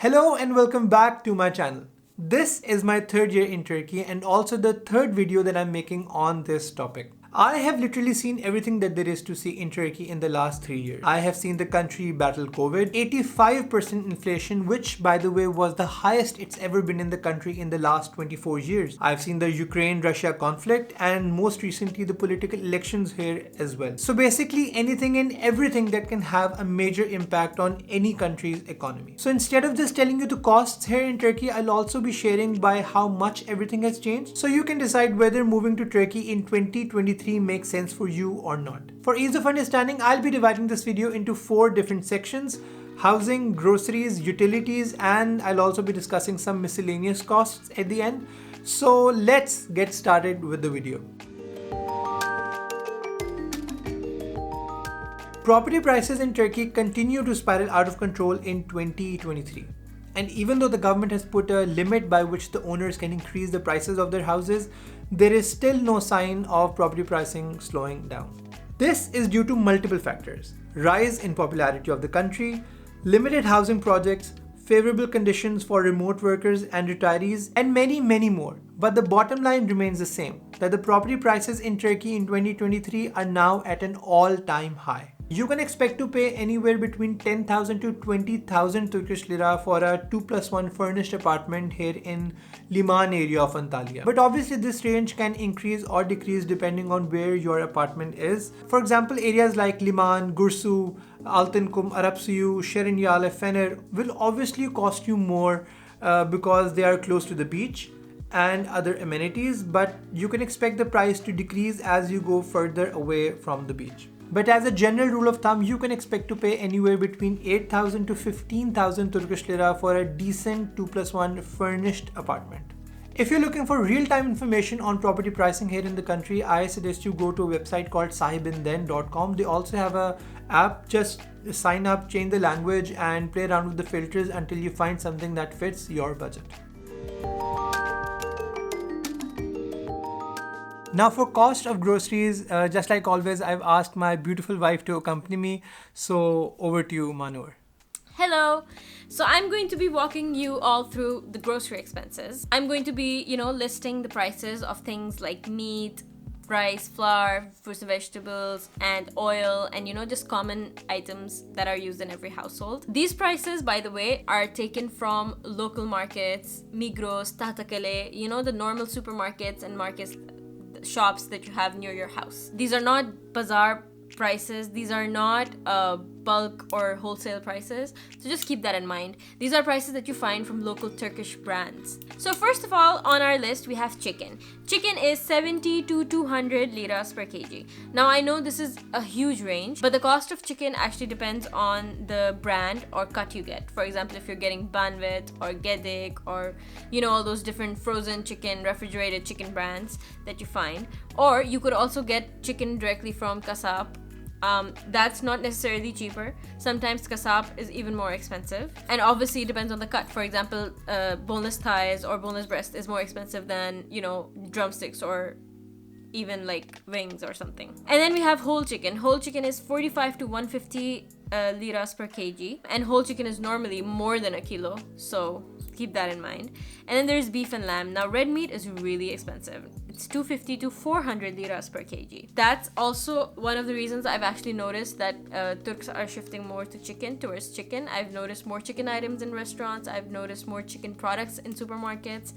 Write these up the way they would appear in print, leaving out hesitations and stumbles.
Hello and welcome back to my channel. This is my third year in Turkey and also the third video that I'm making on this topic. I have literally seen everything that there is to see in Turkey in the last 3 years. I have seen the country battle COVID, 85% inflation, which by the way was the highest it's ever been in the country in the last 24 years. I've seen the Ukraine-Russia conflict and most recently the political elections here as well. So basically anything and everything that can have a major impact on any country's economy. So instead of just telling you the costs here in Turkey, I'll also be sharing by how much everything has changed. So you can decide whether moving to Turkey in 2023 makes sense for you or not. For ease of understanding, I'll be dividing this video into 4 different sections: housing, groceries, utilities, and I'll also be discussing some miscellaneous costs at the end. So let's get started with the video. Property prices in Turkey continue to spiral out of control in 2023. And even though the government has put a limit by which the owners can increase the prices of their houses, there is still no sign of property pricing slowing down. This is due to multiple factors: rise in popularity of the country, limited housing projects, favorable conditions for remote workers and retirees, and many more. But the bottom line remains the same, that the property prices in Turkey in 2023 are now at an all-time high. You can expect to pay anywhere between 10,000 to 20,000 Turkish lira for a 2+1 furnished apartment here in Liman area of Antalya. But obviously this range can increase or decrease depending on where your apartment is. For example, areas like Liman, Gursu, Altınkum, Arapsuyu, Şerinyale, Fener will obviously cost you more because they are close to the beach and other amenities, but you can expect the price to decrease as you go further away from the beach. But as a general rule of thumb, you can expect to pay anywhere between 8,000 to 15,000 Turkish lira for a decent 2+1 furnished apartment. If you're looking for real-time information on property pricing here in the country, I suggest you go to a website called sahibinden.com. They also have an app. Just sign up, change the language, and play around with the filters until you find something that fits your budget. Now for cost of groceries, just like always, I've asked my beautiful wife to accompany me. So over to you, Manur. Hello! So I'm going to be walking you all through the grocery expenses. I'm going to be, listing the prices of things like meat, rice, flour, fruits and vegetables, and oil, and just common items that are used in every household. These prices, by the way, are taken from local markets, Migros, Tahtakale, the normal supermarkets and markets, shops that you have near your house. These are not bazaar prices. These are not bulk or wholesale prices. So just keep that in mind. These are prices that you find from local Turkish brands. So first of all, on our list, we have chicken. Chicken is 70 to 200 liras per kg. Now I know this is a huge range, but the cost of chicken actually depends on the brand or cut you get. For example, if you're getting banvit or gedik or all those different frozen chicken, refrigerated chicken brands that you find. Or you could also get chicken directly from kasab. That's not necessarily cheaper. Sometimes kasab is even more expensive, and obviously it depends on the cut. For example, boneless thighs or boneless breast is more expensive than drumsticks or even like wings or something. And then we have whole chicken. Whole chicken is 45 to 150 liras per kg, and whole chicken is normally more than a kilo, so keep that in mind. And then there's beef and lamb. Now red meat is really expensive. It's 250 to 400 liras per kg. That's also one of the reasons I've actually noticed that Turks are shifting more to chicken, towards chicken. I've noticed more chicken items in restaurants. I've noticed more chicken products in supermarkets.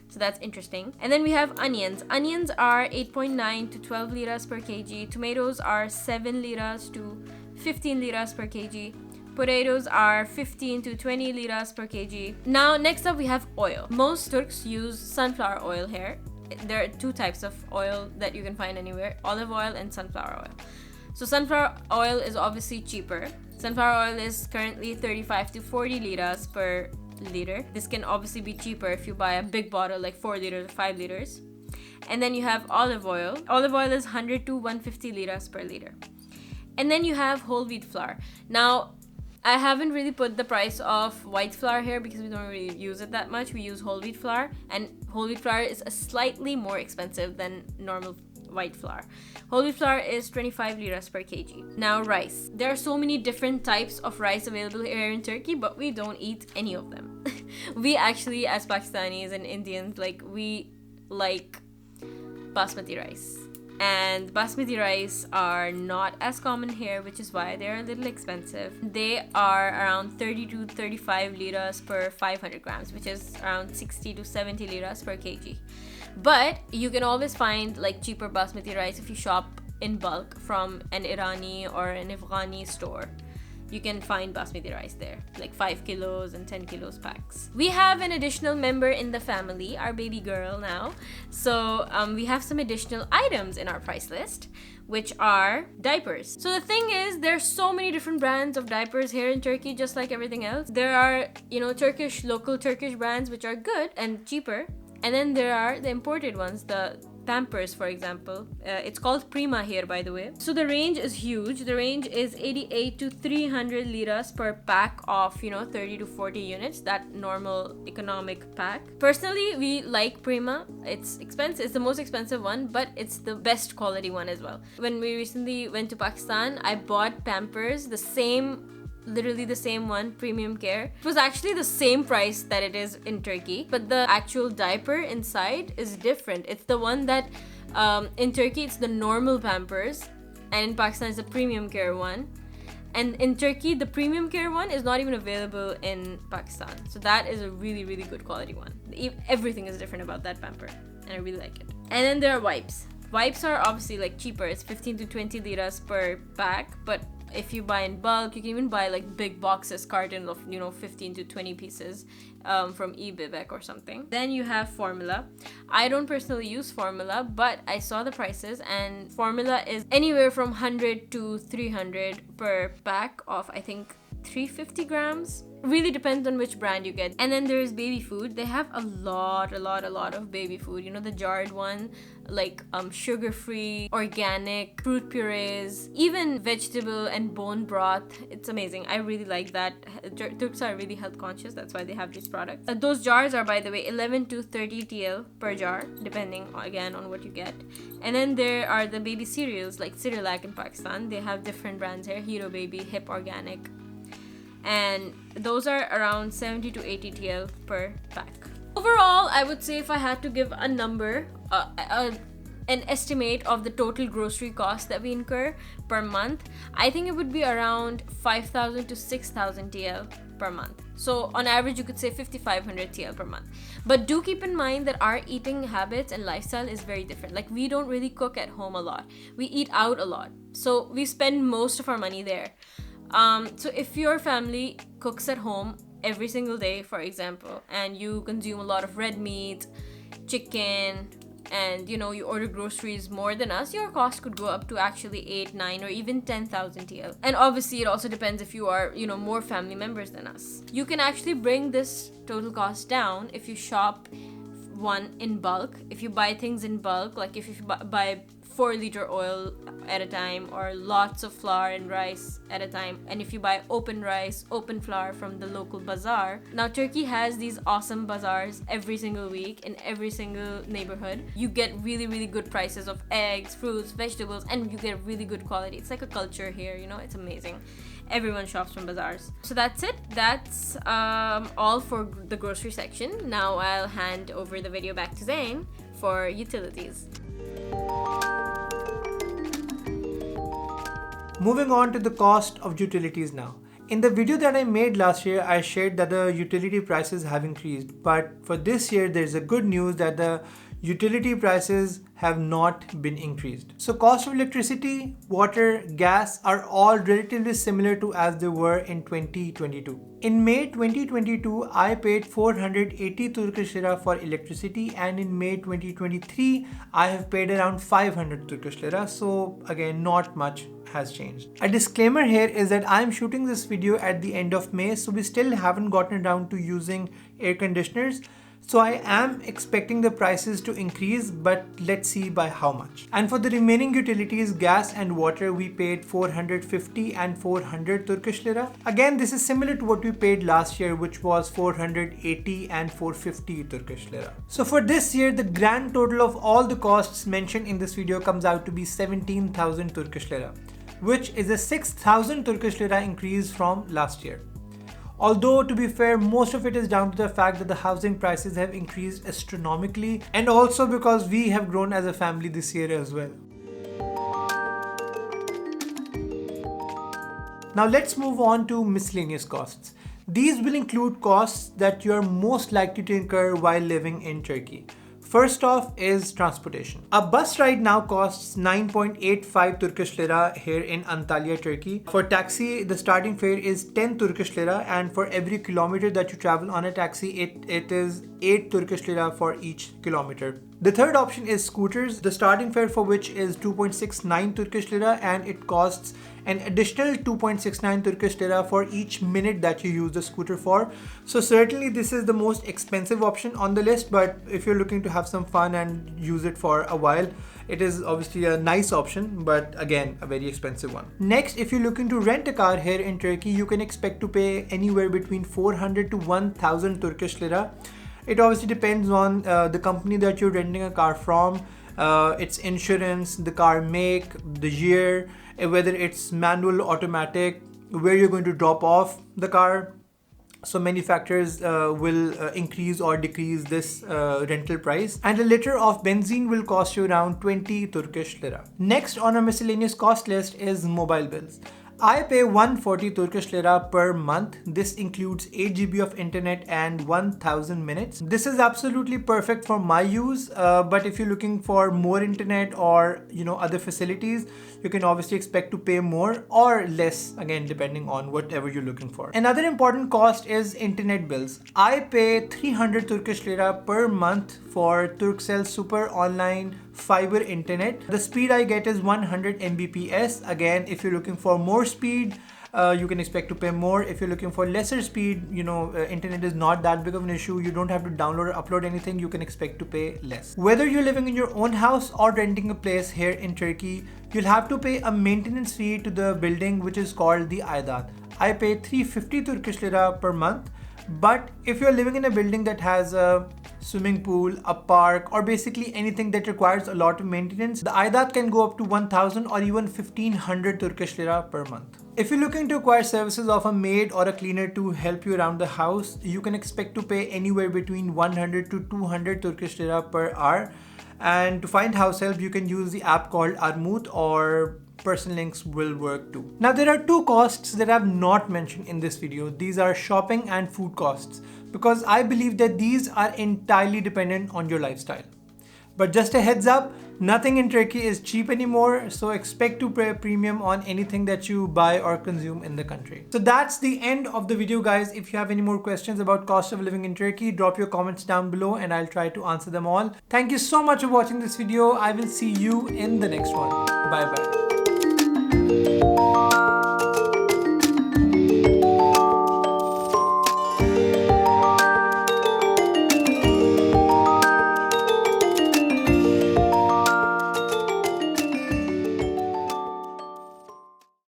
So that's interesting. And then we have onions. Onions are 8.9 to 12 liras per kg. Tomatoes are 7 liras to 15 liras per kg. Potatoes are 15 to 20 liras per kg. Now, next up we have oil. Most Turks use sunflower oil here. There are 2 types of oil that you can find anywhere: olive oil and sunflower oil. So sunflower oil is obviously cheaper. Sunflower oil is currently 35 to 40 liras per liter. This can obviously be cheaper if you buy a big bottle like 4 liters or 5 liters. And then you have olive oil. Olive oil is 100 to 150 liras per liter. And then you have whole wheat flour. Now, I haven't really put the price of white flour here because we don't really use it that much. We use whole wheat flour, and whole wheat flour is slightly more expensive than normal white flour. Whole wheat flour is 25 liras per kg. Now rice. There are so many different types of rice available here in Turkey, but we don't eat any of them. We actually, as Pakistanis and Indians, we like basmati rice. And basmati rice are not as common here, which is why they're a little expensive. They are around 30 to 35 liras per 500 grams, which is around 60 to 70 liras per kg. But you can always find cheaper basmati rice if you shop in bulk from an Irani or an Afghani store. You can find basmati rice there, 5 kilos and 10 kilos packs. We have an additional member in the family, our baby girl now. So we have some additional items in our price list, which are diapers. So the thing is, there's so many different brands of diapers here in Turkey, just like everything else. There are, local Turkish brands, which are good and cheaper. And then there are the imported ones, the Pampers, for example. It's called Prima here, by the way. So the range is huge. The range is 88 to 300 liras per pack of 30 to 40 units, that normal economic pack. Personally, we like Prima. It's expensive. It's the most expensive one, but it's the best quality one as well. When we recently went to Pakistan, I bought Pampers, literally the same one, premium care. It was actually the same price that it is in Turkey, but the actual diaper inside is different. It's the one that in Turkey it's the normal Pampers, and in Pakistan it's the premium care one. And in Turkey, the premium care one is not even available in Pakistan. So that is a really, really good quality one. Everything is different about that pamper, and I really like it. And then there are wipes. Wipes are obviously cheaper. It's 15 to 20 liras per pack, but if you buy in bulk, you can even buy big boxes, carton of 15 to 20 pieces from eBibek or something. Then you have formula. I don't personally use formula, but I saw the prices, and formula is anywhere from 100 to 300 per pack of, I think, 350 grams. Really depends on which brand you get. And then there's baby food. They have a lot of baby food. The jarred one, sugar-free, organic, fruit purees, even vegetable and bone broth. It's amazing. I really like that. Turks are really health conscious. That's why they have these products. Those jars are, by the way, 11 to 30 TL per jar, depending again on what you get. And then there are the baby cereals, like Cerelac in Pakistan. They have different brands here. Hero Baby, Hip Organic. And those are around 70 to 80 TL per pack. Overall, I would say if I had to give a number, an estimate of the total grocery cost that we incur per month, I think it would be around 5,000 to 6,000 TL per month. So on average, you could say 5,500 TL per month. But do keep in mind that our eating habits and lifestyle is very different. We don't really cook at home a lot. We eat out a lot. So we spend most of our money there. So if your family cooks at home every single day, for example, and you consume a lot of red meat, chicken, and you order groceries more than us, your cost could go up to actually 8, 9, or even 10,000 TL. And obviously it also depends if you are more family members than us. You can actually bring this total cost down if you shop in bulk. If you buy things in bulk, if you buy 4-liter oil at a time, or lots of flour and rice at a time, and if you buy open rice, open flour from the local bazaar. Now Turkey has these awesome bazaars every single week in every single neighborhood. You get really, really good prices of eggs, fruits, vegetables, and you get really good quality. It's like a culture here, it's amazing. Everyone shops from bazaars. So that's it. That's all for the grocery section. Now I'll hand over the video back to Zain for utilities. Moving on to the cost of utilities now. In the video that I made last year, I shared that the utility prices have increased, but for this year, there's a good news that the utility prices have not been increased. So cost of electricity, water, gas are all relatively similar to as they were in 2022. In May 2022, I paid 480 Turkish lira for electricity, and in May 2023, I have paid around 500 Turkish lira. So again, not much has changed. A disclaimer here is that I'm shooting this video at the end of May, so we still haven't gotten around to using air conditioners. So I am expecting the prices to increase, but let's see by how much. And for the remaining utilities, gas and water, we paid 450 and 400 Turkish lira. Again, this is similar to what we paid last year, which was 480 and 450 Turkish lira. So for this year, the grand total of all the costs mentioned in this video comes out to be 17,000 Turkish lira, which is a 6,000 Turkish lira increase from last year. Although, to be fair, most of it is down to the fact that the housing prices have increased astronomically, and also because we have grown as a family this year as well. Now let's move on to miscellaneous costs. These will include costs that you are most likely to incur while living in Turkey. First off is transportation. A bus ride now costs 9.85 Turkish lira here in Antalya, Turkey. For taxi, the starting fare is 10 Turkish lira, and for every kilometer that you travel on a taxi, it is 8 Turkish lira for each kilometer. The third option is scooters, the starting fare for which is 2.69 Turkish lira, and it costs an additional 2.69 Turkish lira for each minute that you use the scooter for. So certainly this is the most expensive option on the list, but if you're looking to have some fun and use it for a while, it is obviously a nice option, but again, a very expensive one. Next, if you're looking to rent a car here in Turkey, you can expect to pay anywhere between 400 to 1000 Turkish lira. It obviously depends on the company that you're renting a car from, its insurance, the car make, the year, whether it's manual, automatic, where you're going to drop off the car. So many factors will increase or decrease this rental price. And a liter of benzene will cost you around 20 Turkish lira. Next on our miscellaneous cost list is mobile bills. I pay 140 Turkish lira per month. This includes 8 GB of internet and 1000 minutes. This is absolutely perfect for my use, but if you're looking for more internet or other facilities, you can obviously expect to pay more or less, again depending on whatever you're looking for. Another important cost is internet bills. I pay 300 Turkish lira per month for Turkcell Super Online Fiber Internet. The speed I get is 100 Mbps. Again, if you're looking for more speed, you can expect to pay more. If you're looking for lesser speed, internet is not that big of an issue. You don't have to download or upload anything. You can expect to pay less. Whether you're living in your own house or renting a place here in Turkey, you'll have to pay a maintenance fee to the building, which is called the aidat. I pay 350 Turkish lira per month. But if you're living in a building that has a swimming pool, a park, or basically anything that requires a lot of maintenance, the aidat can go up to 1000 or even 1500 Turkish lira per month. If you're looking to acquire services of a maid or a cleaner to help you around the house, you can expect to pay anywhere between 100 to 200 Turkish lira per hour. And to find house help, you can use the app called Armut, or person links will work too. Now there are two costs that I've not mentioned in this video. These are shopping and food costs, because I believe that these are entirely dependent on your lifestyle. But just a heads up, nothing in Turkey is cheap anymore, so expect to pay a premium on anything that you buy or consume in the country. So that's the end of the video, guys. If you have any more questions about cost of living in Turkey, drop your comments down below and I'll try to answer them all. Thank you so much for watching this video. I will see you in the next one. Bye bye.